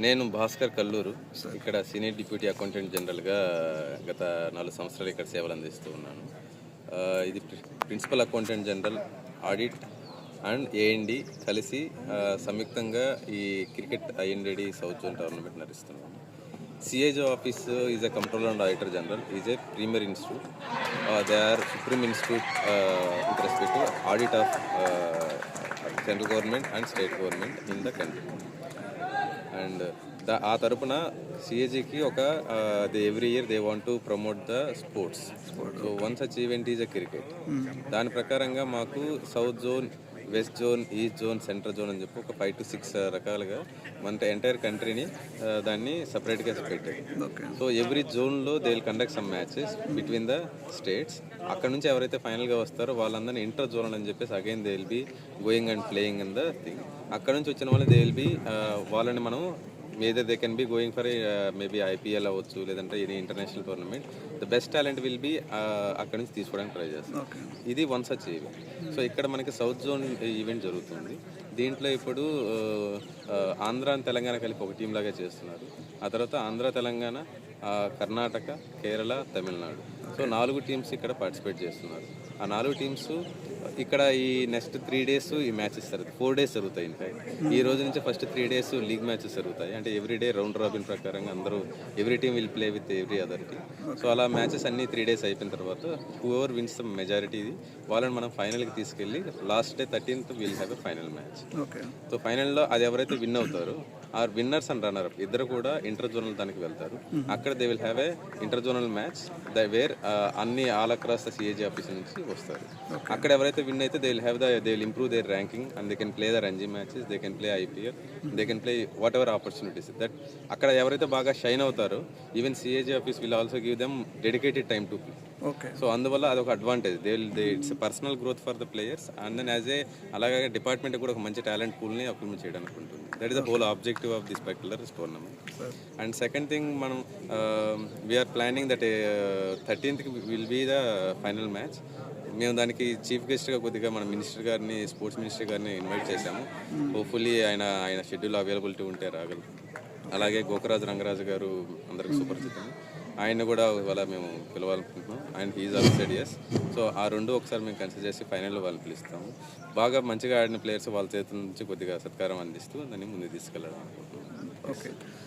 నేను భాస్కర్ కల్లూరు. ఇక్కడ senior deputy accountant జనరల్గా గత 4 సంవత్సరాలు ఇక్కడ సేవలు అందిస్తూ ఉన్నాను. ఇది principal accountant general, audit and AMD కలిసి సంయుక్తంగా ఈ cricket IND south zone tournament నడుస్తున్నాము. CAG office is a Comptroller and Auditor General, is a premier institute. They are supreme institute with respect to audit of central government and state government in the country. And ఆ తరపున సిఏజీకి ఒక every year they want to promote the sports. So one such event is a cricket. దాని ప్రకారంగా మాకు south zone, west zone, east zone, central zone అని చెప్పి ఒక 5 to 6 రకాలుగా మన ఎంటైర్ కంట్రీని దాన్ని సపరేట్గా పెట్టారు. సో ఎవ్రీ జోన్లో they will conduct some matches between the states. అక్కడ నుంచి ఎవరైతే ఫైనల్గా వస్తారో వాళ్ళందరినీ ఇంటర్ జోనల్ అని చెప్పేసి again they will be going and playing in the thing. అక్కడ నుంచి వచ్చిన వాళ్ళు దే విల్ బీ వాళ్ళని మనం either they can be going for maybe IPL అవ్వచ్చు, లేదంటే any international tournament. The best talent will be అక్కడ నుంచి తీసుకోవడానికి ట్రై చేస్తాం. ఇది వన్ సచ్ ఈవెంట్. సో ఇక్కడ మనకి సౌత్ జోన్ ఈవెంట్ జరుగుతుంది. దీంట్లో ఇప్పుడు ఆంధ్ర తెలంగాణ కలిపి ఒక టీం లాగా చేస్తున్నారు. ఆ తర్వాత ఆంధ్ర, తెలంగాణ, కర్ణాటక, కేరళ, తమిళనాడు. సో 4 టీమ్స్ ఇక్కడ పార్టిసిపేట్ చేస్తున్నారు. ఆ 4 టీమ్స్ ఇక్కడ ఈ నెక్స్ట్ 3 days ఈ మ్యాచెస్ జరుగుతాయి. 4 days జరుగుతాయి. ఇన్ఫాక్ట్ ఈ రోజు నుంచి ఫస్ట్ 3 days లీగ్ మ్యాచెస్ జరుగుతాయి. అంటే ఎవ్రీ డే రౌండ్ రాబిన్ ప్రకారంగా అందరూ every team will play with every other team. So అలా మ్యాచెస్ అన్ని 3 days అయిపోయిన తర్వాత హూఎవర్ విన్స్ ద మెజారిటీ వాళ్ళని మనం ఫైనల్కి తీసుకెళ్ళి last day 13th will have a final match. So ఫైనల్లో అది ఎవరైతే విన్ అవుతారో our winners and runner up ఇద్దరు కూడా ఇంటర్ జోనల్ దానికి వెళ్తారు. అక్కడ they will have a inter zonal match where అన్ని all across the CAG office నుంచి వస్తారు. అక్కడ ఎవరైతే విన్ అయితే they will improve their ranking and they can play the Ranji matches, they can play IPL, they can play what ever opportunities that. అక్కడ ఎవరైతే బాగా shine అవుతారో even CAG office will also give them dedicated time to play. So అందువల్ల అదొక advantage. It's personal growth for the players and then as a అలాగే department కూడా ఒక మంచి టాలెంట్ పూల్ని అప్లిమెంట్ చేయడానికి ఉంటుంది. That is the whole objective of this particular tournament. And second thing, మనం we're planning that 13th will be the final match. మేము దానికి chief గెస్ట్గా కొద్దిగా మన మినిస్టర్ గారిని, స్పోర్ట్స్ మినిస్టర్ గారిని ఇన్వైట్ చేశాము. హోప్ఫుల్లీ ఆయన షెడ్యూల్ అవైలబిలిటీ ఉంటే రాగలరు. అలాగే గోకరాజు రంగరాజు గారు అందరికి సుపరిచితం, ఆయన కూడా ఇవాళ మేము పిలవాలనుకుంటున్నాం. And he is also said yes. So ఆ రెండు ఒకసారి మేము కన్సిడర్ చేసి ఫైనల్లో వాళ్ళని పిలుస్తాము. బాగా మంచిగా ఆడిన ప్లేయర్స్ వాళ్ళ చేతుల నుంచి కొద్దిగా సత్కారం అందిస్తూ దాన్ని ముందుకు తీసుకెళ్ళడం అనుకుంటున్నాం.